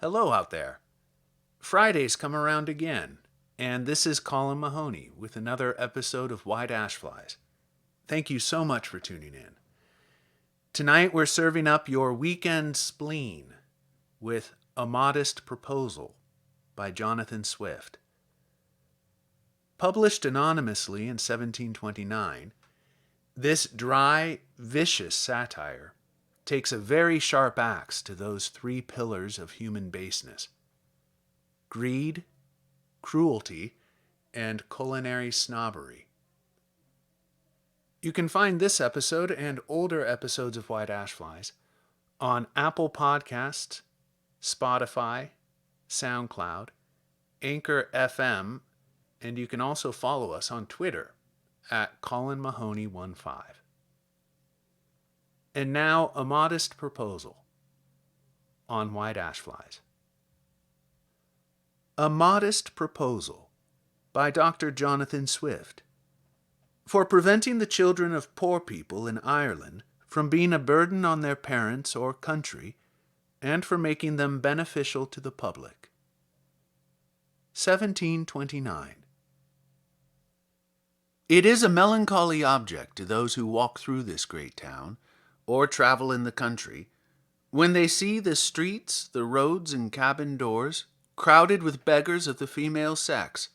Hello out there. Friday's come around again, and this is Colin Mahoney with another episode of White Ashflies. Thank you so much for tuning in. Tonight we're serving up your weekend spleen with A Modest Proposal by Jonathan Swift. Published anonymously in 1729, this dry, vicious satire takes a very sharp axe to those three pillars of human baseness: greed, cruelty, and culinary snobbery. You can find this episode and older episodes of White Ashflies on Apple Podcasts, Spotify, SoundCloud, Anchor FM, and you can also follow us on Twitter at Colin Mahoney15. And now, A Modest Proposal on White Ashflies. A Modest Proposal by Dr. Jonathan Swift. For preventing the children of poor people in Ireland from being a burden on their parents or country, and for making them beneficial to the public. 1729. It is a melancholy object to those who walk through this great town, or travel in the country, when they see the streets, the roads, and cabin doors crowded with beggars of the female sex,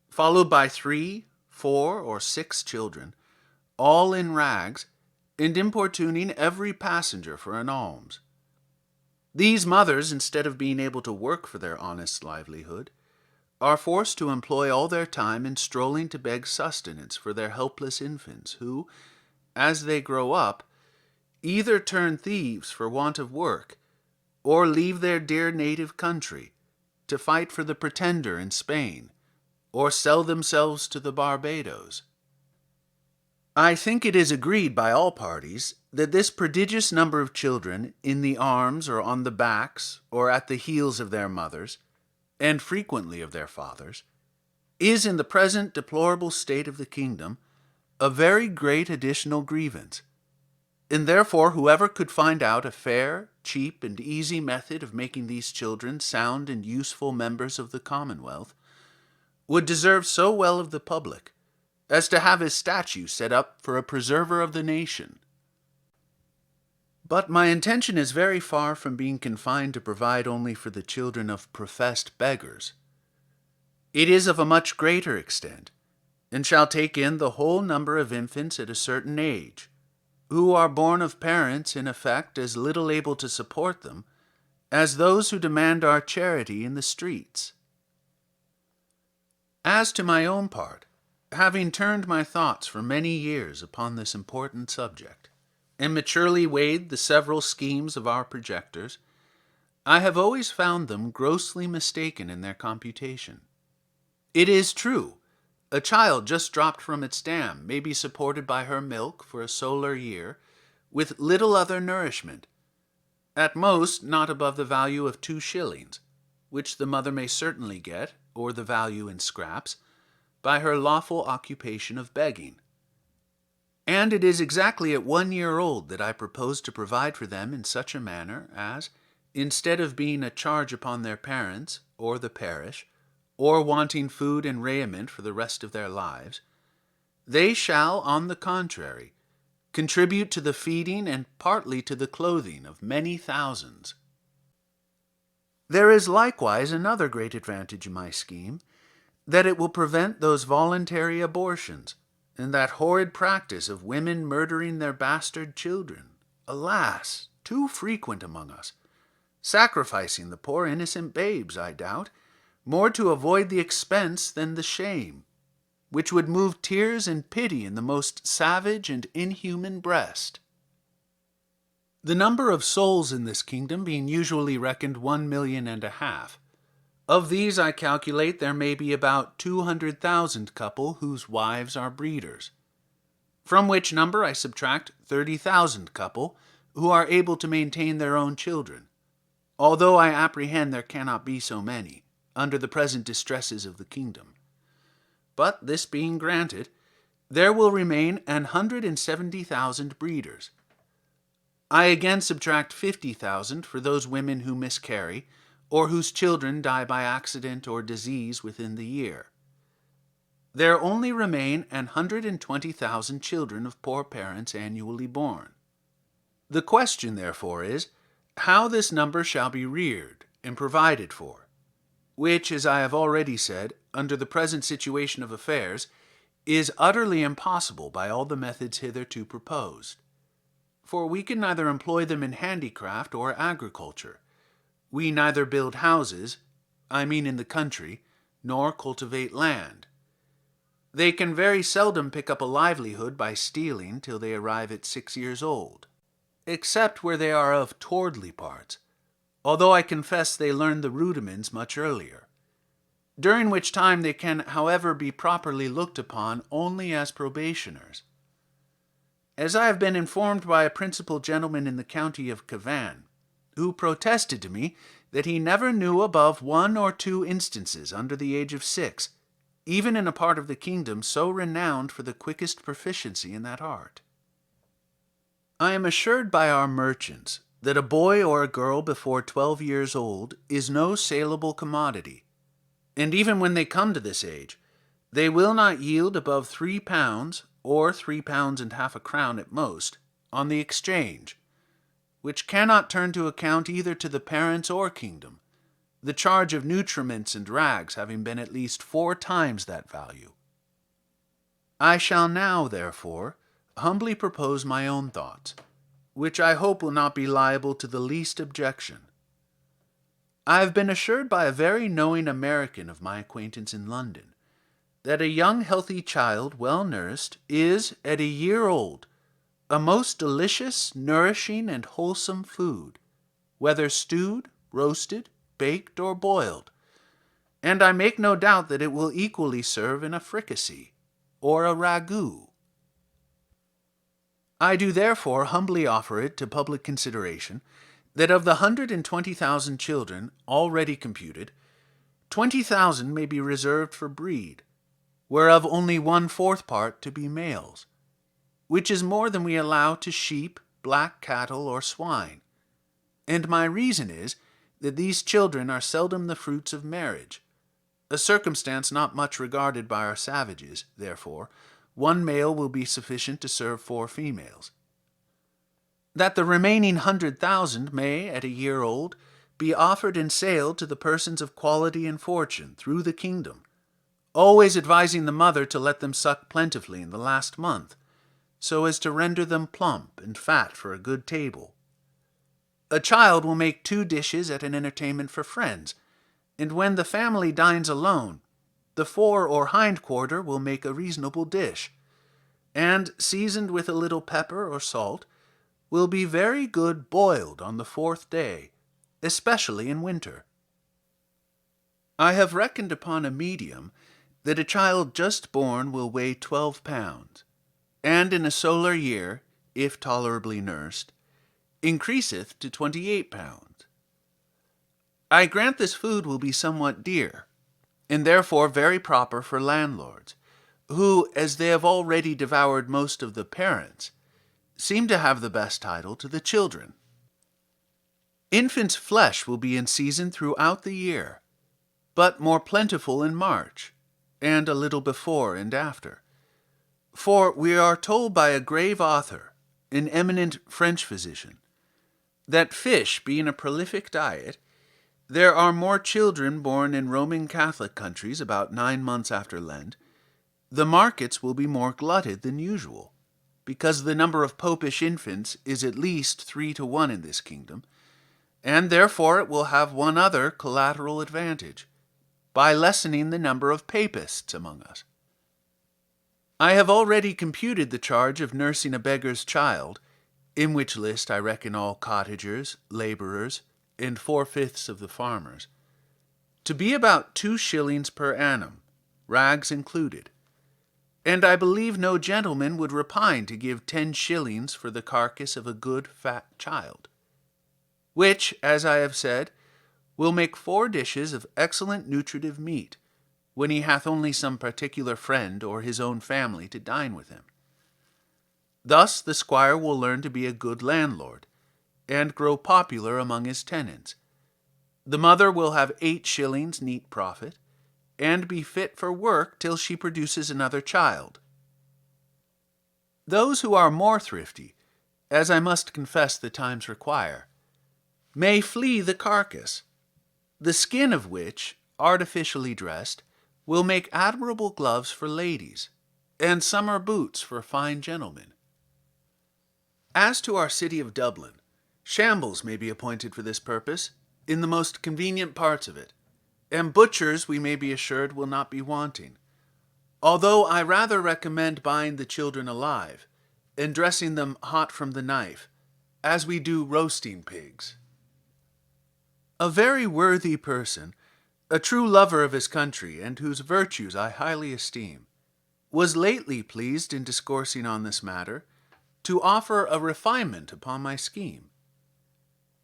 followed by 3, 4, or 6 children, all in rags, and importuning every passenger for an alms. These mothers, instead of being able to work for their honest livelihood, are forced to employ all their time in strolling to beg sustenance for their helpless infants, who, as they grow up, either turn thieves for want of work, or leave their dear native country to fight for the Pretender in Spain, or sell themselves to the Barbados. I think it is agreed by all parties that this prodigious number of children in the arms or on the backs or at the heels of their mothers, and frequently of their fathers, is in the present deplorable state of the kingdom a very great additional grievance, and therefore whoever could find out a fair, cheap, and easy method of making these children sound and useful members of the Commonwealth would deserve so well of the public as to have his statue set up for a preserver of the nation. But my intention is very far from being confined to provide only for the children of professed beggars. It is of a much greater extent, and shall take in the whole number of infants at a certain age, who are born of parents in effect as little able to support them as those who demand our charity in the streets. As to my own part, having turned my thoughts for many years upon this important subject, and maturely weighed the several schemes of our projectors, I have always found them grossly mistaken in their computation. It is true, a child just dropped from its dam may be supported by her milk for a solar year, with little other nourishment, at most not above the value of 2 shillings, which the mother may certainly get, or the value in scraps, by her lawful occupation of begging. And it is exactly at 1 year old that I propose to provide for them in such a manner as, instead of being a charge upon their parents or the parish, or wanting food and raiment for the rest of their lives, they shall, on the contrary, contribute to the feeding and partly to the clothing of many thousands. There is likewise another great advantage in my scheme, that it will prevent those voluntary abortions, and that horrid practice of women murdering their bastard children, alas, too frequent among us, sacrificing the poor innocent babes, I doubt, more to avoid the expense than the shame, which would move tears and pity in the most savage and inhuman breast. The number of souls in this kingdom being usually reckoned 1.5 million, of these I calculate there may be about 200,000 couple whose wives are breeders, from which number I subtract 30,000 couple who are able to maintain their own children, although I apprehend there cannot be so many, under the present distresses of the kingdom. But this being granted, there will remain 170,000 breeders. I again subtract 50,000 for those women who miscarry, or whose children die by accident or disease within the year. There only remain 120,000 children of poor parents annually born. The question, therefore, is how this number shall be reared and provided for, which, as I have already said, under the present situation of affairs, is utterly impossible by all the methods hitherto proposed. For we can neither employ them in handicraft or agriculture. We neither build houses, I mean in the country, nor cultivate land. They can very seldom pick up a livelihood by stealing till they arrive at 6 years old, except where they are of towardly parts, although I confess they learn the rudiments much earlier, during which time they can, however, be properly looked upon only as probationers. As I have been informed by a principal gentleman in the county of Cavan, who protested to me that he never knew above 1 or 2 instances under the age of 6, even in a part of the kingdom so renowned for the quickest proficiency in that art. I am assured by our merchants that a boy or a girl before 12 years old is no saleable commodity, and even when they come to this age, they will not yield above £3, or £3.50 a crown at most, on the exchange, which cannot turn to account either to the parents or kingdom, the charge of nutriments and rags having been at least 4 times that value. I shall now, therefore, humbly propose my own thoughts, which I hope will not be liable to the least objection. I have been assured by a very knowing American of my acquaintance in London that a young healthy child, well nursed, is, at a year old, a most delicious, nourishing, and wholesome food, whether stewed, roasted, baked, or boiled, and I make no doubt that it will equally serve in a fricassee or a ragout. I do therefore humbly offer it to public consideration that of the 120,000 children already computed, 20,000 may be reserved for breed, whereof only 1/4 part to be males, which is more than we allow to sheep, black cattle, or swine. And my reason is that these children are seldom the fruits of marriage, a circumstance not much regarded by our savages. Therefore, 1 male will be sufficient to serve 4 females. That the remaining 100,000 may, at a year old, be offered and sale to the persons of quality and fortune through the kingdom, always advising the mother to let them suck plentifully in the last month, so as to render them plump and fat for a good table. A child will make 2 dishes at an entertainment for friends, and when the family dines alone, the fore or hind quarter will make a reasonable dish, and, seasoned with a little pepper or salt, will be very good boiled on the 4th day, especially in winter. I have reckoned upon a medium that a child just born will weigh 12 pounds, and in a solar year, if tolerably nursed, increaseth to 28 pounds. I grant this food will be somewhat dear, and therefore very proper for landlords, who, as they have already devoured most of the parents, seem to have the best title to the children. Infants' flesh will be in season throughout the year, but more plentiful in March, and a little before and after. For we are told by a grave author, an eminent French physician, that fish being a prolific diet, there are more children born in Roman Catholic countries about 9 months after Lent. The markets will be more glutted than usual, because the number of popish infants is at least 3 to 1 in this kingdom, and therefore it will have one other collateral advantage, by lessening the number of papists among us. I have already computed the charge of nursing a beggar's child, in which list I reckon all cottagers, labourers, and 4/5 of the farmers, to be about 2 shillings per annum, rags included, and I believe no gentleman would repine to give 10 shillings for the carcass of a good fat child, which, as I have said, will make 4 dishes of excellent nutritive meat, when he hath only some particular friend or his own family to dine with him. Thus the squire will learn to be a good landlord, and grow popular among his tenants, The mother will have 8 shillings neat profit, and be fit for work till she produces another child. Those who are more thrifty, as I must confess the times require, may flea the carcass, the skin of which, artificially dressed, will make admirable gloves for ladies, and summer boots for fine gentlemen. As to our city of Dublin, shambles may be appointed for this purpose, in the most convenient parts of it, and butchers, we may be assured, will not be wanting, although I rather recommend buying the children alive, and dressing them hot from the knife, as we do roasting pigs. A very worthy person, a true lover of his country, and whose virtues I highly esteem, was lately pleased in discoursing on this matter, to offer a refinement upon my scheme.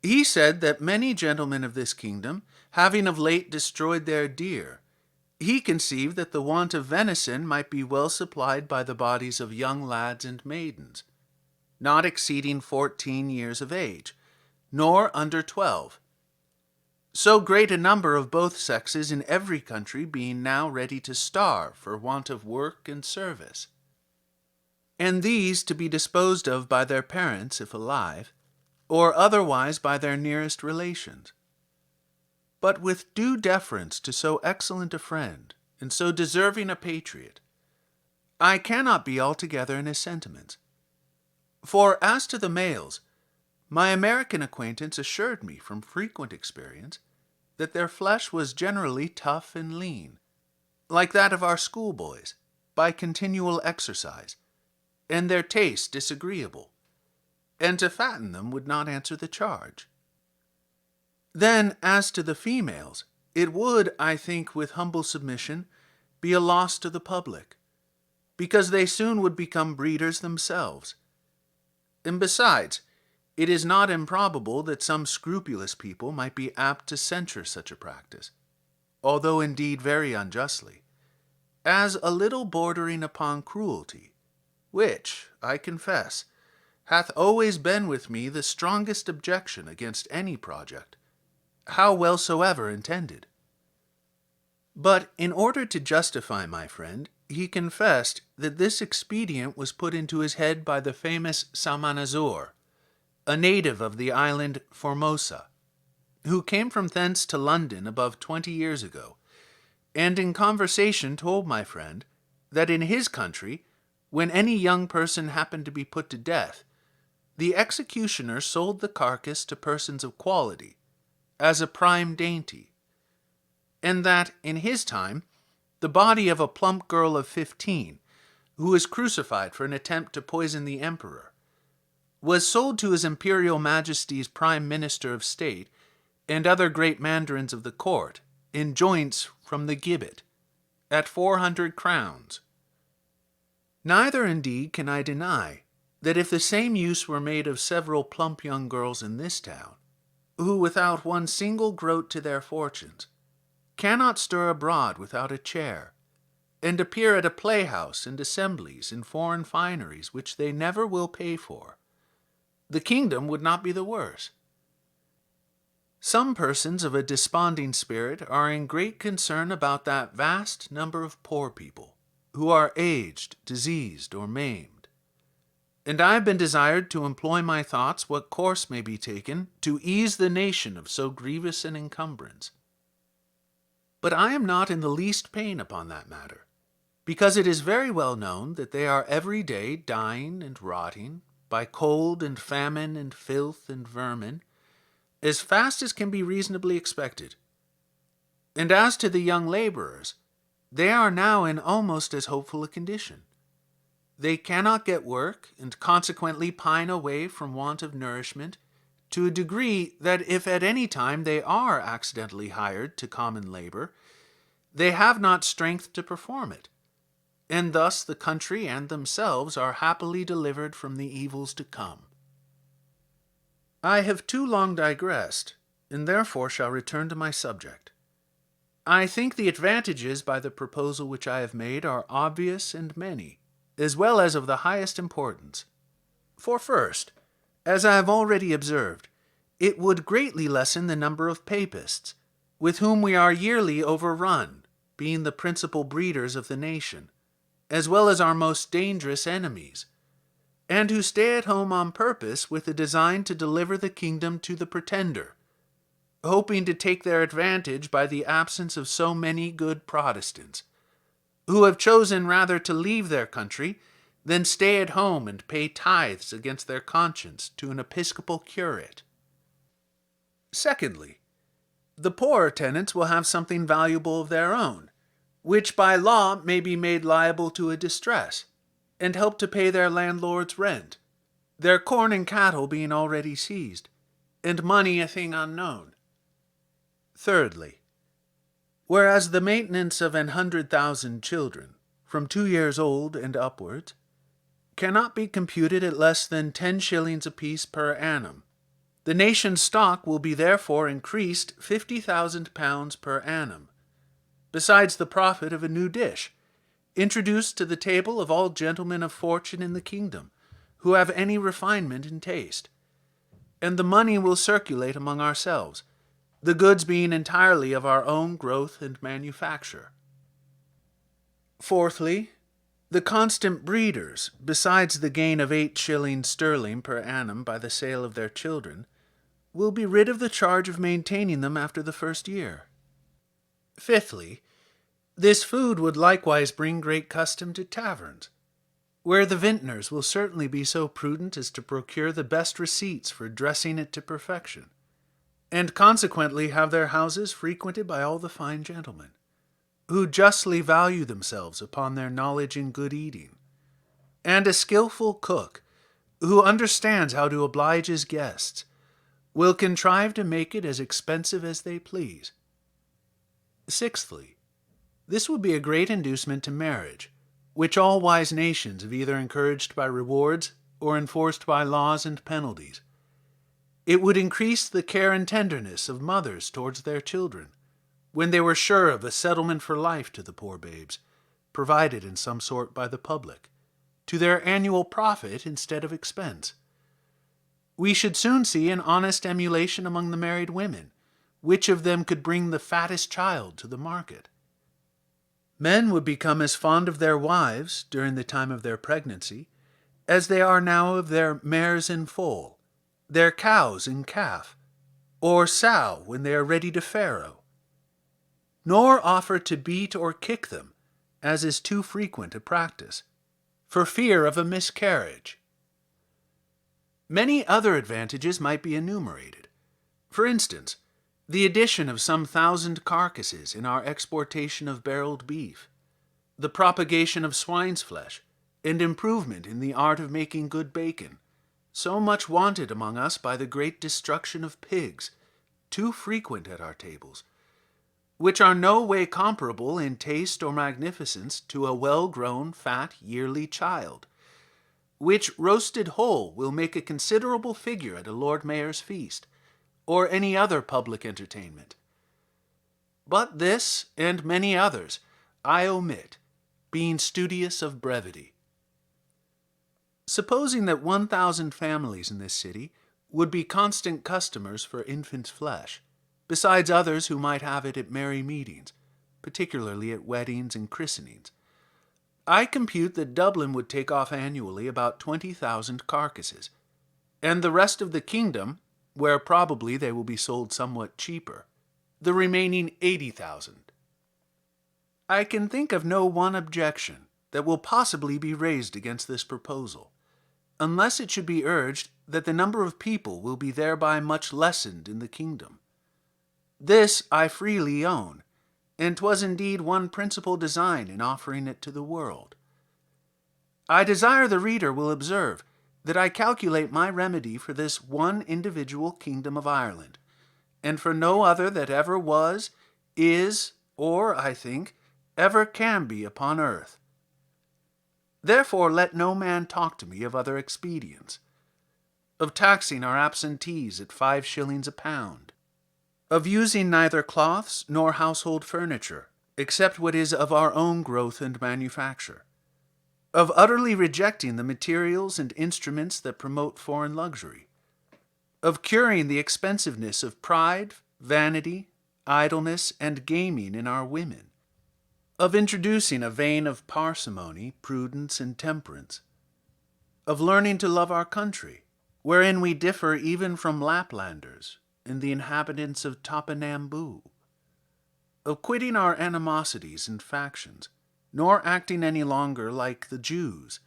He said that many gentlemen of this kingdom, having of late destroyed their deer, he conceived that the want of venison might be well supplied by the bodies of young lads and maidens, not exceeding 14 years of age, nor under 12, so great a number of both sexes in every country being now ready to starve for want of work and service, and these to be disposed of by their parents if alive, or otherwise by their nearest relations. But with due deference to so excellent a friend, and so deserving a patriot, I cannot be altogether in his sentiments. For as to the males, my American acquaintance assured me from frequent experience that their flesh was generally tough and lean, like that of our schoolboys, by continual exercise, and their taste disagreeable, and to fatten them would not answer the charge. Then, as to the females, it would, I think, with humble submission, be a loss to the public, because they soon would become breeders themselves. And besides, it is not improbable that some scrupulous people might be apt to censure such a practice, although indeed very unjustly, as a little bordering upon cruelty, which, I confess, hath always been with me the strongest objection against any project, how well soever intended. But in order to justify my friend, he confessed that this expedient was put into his head by the famous Salmanazur, a native of the island Formosa, who came from thence to London above 20 years ago, and in conversation told my friend that in his country, when any young person happened to be put to death, the executioner sold the carcass to persons of quality, as a prime dainty, and that, in his time, the body of a plump girl of 15, who was crucified for an attempt to poison the emperor, was sold to his Imperial Majesty's Prime Minister of State and other great mandarins of the court in joints from the gibbet, at 400 crowns. Neither, indeed, can I deny that if the same use were made of several plump young girls in this town, who, without one single groat to their fortunes, cannot stir abroad without a chair, and appear at a playhouse and assemblies in foreign fineries which they never will pay for, the kingdom would not be the worse. Some persons of a desponding spirit are in great concern about that vast number of poor people, who are aged, diseased, or maimed, and I have been desired to employ my thoughts what course may be taken to ease the nation of so grievous an encumbrance. But I am not in the least pain upon that matter, because it is very well known that they are every day dying and rotting, by cold and famine and filth and vermin, as fast as can be reasonably expected. And as to the young laborers, they are now in almost as hopeful a condition. They cannot get work, and consequently pine away from want of nourishment, to a degree that if at any time they are accidentally hired to common labor, they have not strength to perform it, and thus the country and themselves are happily delivered from the evils to come. I have too long digressed, and therefore shall return to my subject. I think the advantages by the proposal which I have made are obvious and many, as well as of the highest importance. For first, as I have already observed, It would greatly lessen the number of papists, with whom we are yearly overrun, being the principal breeders of the nation, as well as our most dangerous enemies, and who stay at home on purpose with a design to deliver the kingdom to the pretender, hoping to take their advantage by the absence of so many good Protestants, who have chosen rather to leave their country than stay at home and pay tithes against their conscience to an episcopal curate. Secondly, the poorer tenants will have something valuable of their own, which by law may be made liable to a distress, and help to pay their landlord's rent, their corn and cattle being already seized, and money a thing unknown. Thirdly, whereas the maintenance of 100,000 children, from 2 years old and upwards, cannot be computed at less than 10 shillings apiece per annum, the nation's stock will be therefore increased 50,000 pounds per annum, besides the profit of a new dish, introduced to the table of all gentlemen of fortune in the kingdom, who have any refinement in taste. And the money will circulate among ourselves, the goods being entirely of our own growth and manufacture. Fourthly, the constant breeders, besides the gain of 8 shillings sterling per annum by the sale of their children, will be rid of the charge of maintaining them after the first year. Fifthly, this food would likewise bring great custom to taverns, where the vintners will certainly be so prudent as to procure the best receipts for dressing it to perfection, and consequently have their houses frequented by all the fine gentlemen, who justly value themselves upon their knowledge in good eating, and a skilful cook, who understands how to oblige his guests, will contrive to make it as expensive as they please. Sixthly, this will be a great inducement to marriage, which all wise nations have either encouraged by rewards or enforced by laws and penalties. It would increase the care and tenderness of mothers towards their children, when they were sure of a settlement for life to the poor babes, provided in some sort by the public, to their annual profit instead of expense. We should soon see an honest emulation among the married women, which of them could bring the fattest child to the market. Men would become as fond of their wives during the time of their pregnancy as they are now of their mares in foal, their cows in calf, or sow when they are ready to farrow, nor offer to beat or kick them, as is too frequent a practice, for fear of a miscarriage. Many other advantages might be enumerated. For instance, the addition of some 1,000 carcasses in our exportation of barreled beef, the propagation of swine's flesh, and improvement in the art of making good bacon, so much wanted among us by the great destruction of pigs, too frequent at our tables, which are no way comparable in taste or magnificence to a well-grown, fat, yearly child, which roasted whole will make a considerable figure at a Lord Mayor's feast, or any other public entertainment. But this, and many others, I omit, being studious of brevity. Supposing that 1,000 families in this city would be constant customers for infant's flesh, besides others who might have it at merry meetings, particularly at weddings and christenings, I compute that Dublin would take off annually about 20,000 carcasses, and the rest of the kingdom, where probably they will be sold somewhat cheaper, the remaining 80,000. I can think of no one objection that will possibly be raised against this proposal, unless it should be urged that the number of people will be thereby much lessened in the kingdom. This I freely own, and 'twas indeed one principal design in offering it to the world. I desire the reader will observe that I calculate my remedy for this one individual kingdom of Ireland, and for no other that ever was, is, or, I think, ever can be upon earth. Therefore let no man talk to me of other expedients, of taxing our absentees at 5 shillings a pound, of using neither cloths nor household furniture, except what is of our own growth and manufacture, of utterly rejecting the materials and instruments that promote foreign luxury, of curing the expensiveness of pride, vanity, idleness, and gaming in our women, of introducing a vein of parsimony, prudence, and temperance, of learning to love our country, wherein we differ even from Laplanders and the inhabitants of Topinamboo, of quitting our animosities and factions, nor acting any longer like the Jews,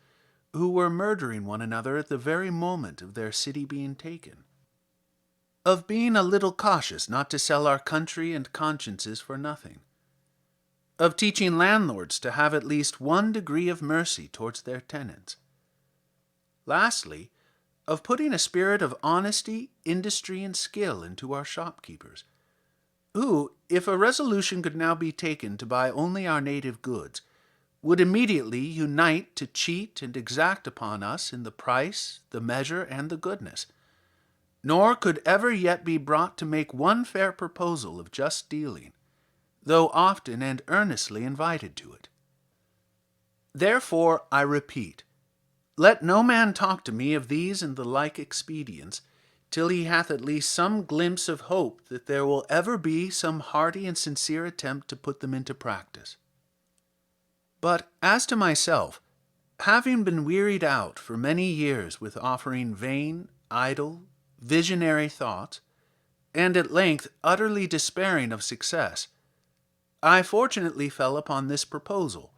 who were murdering one another at the very moment of their city being taken, of being a little cautious not to sell our country and consciences for nothing, of teaching landlords to have at least one degree of mercy towards their tenants. Lastly, of putting a spirit of honesty, industry, and skill into our shopkeepers, who, if a resolution could now be taken to buy only our native goods, would immediately unite to cheat and exact upon us in the price, the measure, and the goodness, nor could ever yet be brought to make one fair proposal of just dealing, though often and earnestly invited to it. Therefore, I repeat, let no man talk to me of these and the like expedients, till he hath at least some glimpse of hope that there will ever be some hearty and sincere attempt to put them into practice. But as to myself, having been wearied out for many years with offering vain, idle, visionary thoughts, and at length utterly despairing of success, I fortunately fell upon this proposal,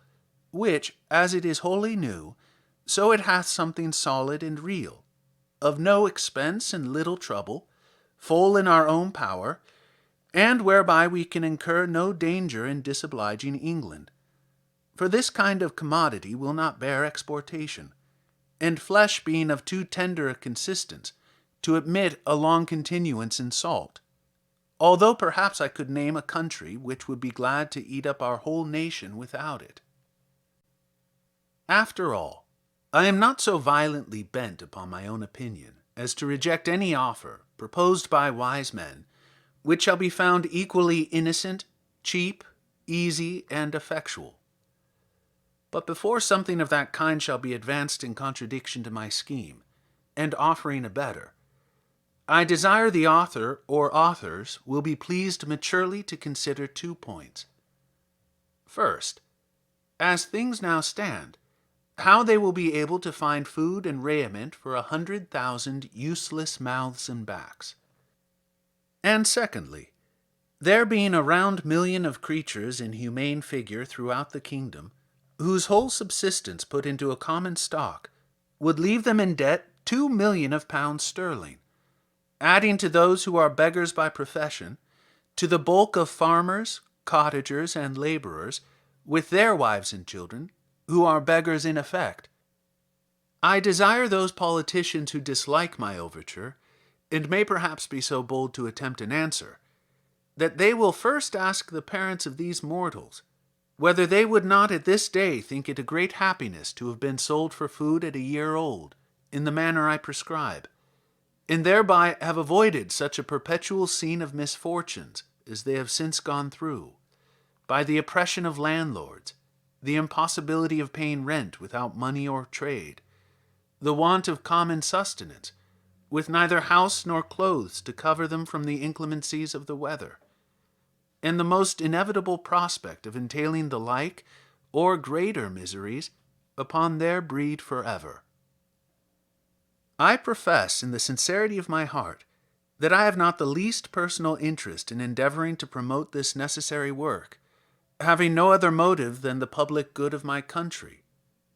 which, as it is wholly new, so it hath something solid and real, of no expense and little trouble, full in our own power, and whereby we can incur no danger in disobliging England. For this kind of commodity will not bear exportation, and flesh being of too tender a consistence to admit a long continuance in salt, although perhaps I could name a country which would be glad to eat up our whole nation without it. After all, I am not so violently bent upon my own opinion as to reject any offer proposed by wise men, which shall be found equally innocent, cheap, easy, and effectual. But before something of that kind shall be advanced in contradiction to my scheme, and offering a better, I desire the author or authors will be pleased maturely to consider 2 points. First, as things now stand, how they will be able to find food and raiment for 100,000 useless mouths and backs. And secondly, there being a round million of creatures in humane figure throughout the kingdom, whose whole subsistence put into a common stock would leave them in debt 2,000,000 of pounds sterling, adding to those who are beggars by profession, to the bulk of farmers, cottagers, and laborers, with their wives and children, who are beggars in effect. I desire those politicians who dislike my overture, and may perhaps be so bold to attempt an answer, that they will first ask the parents of these mortals, whether they would not at this day think it a great happiness to have been sold for food at a year old, in the manner I prescribe, and thereby have avoided such a perpetual scene of misfortunes as they have since gone through, by the oppression of landlords, the impossibility of paying rent without money or trade, the want of common sustenance, with neither house nor clothes to cover them from the inclemencies of the weather, and the most inevitable prospect of entailing the like or greater miseries upon their breed forever. I profess in the sincerity of my heart that I have not the least personal interest in endeavoring to promote this necessary work, having no other motive than the public good of my country,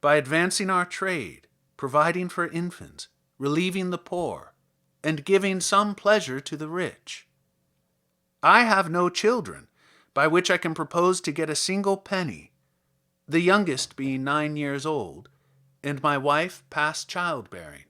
by advancing our trade, providing for infants, relieving the poor, and giving some pleasure to the rich. I have no children, by which I can propose to get a single penny, the youngest being 9 years old, and my wife past childbearing.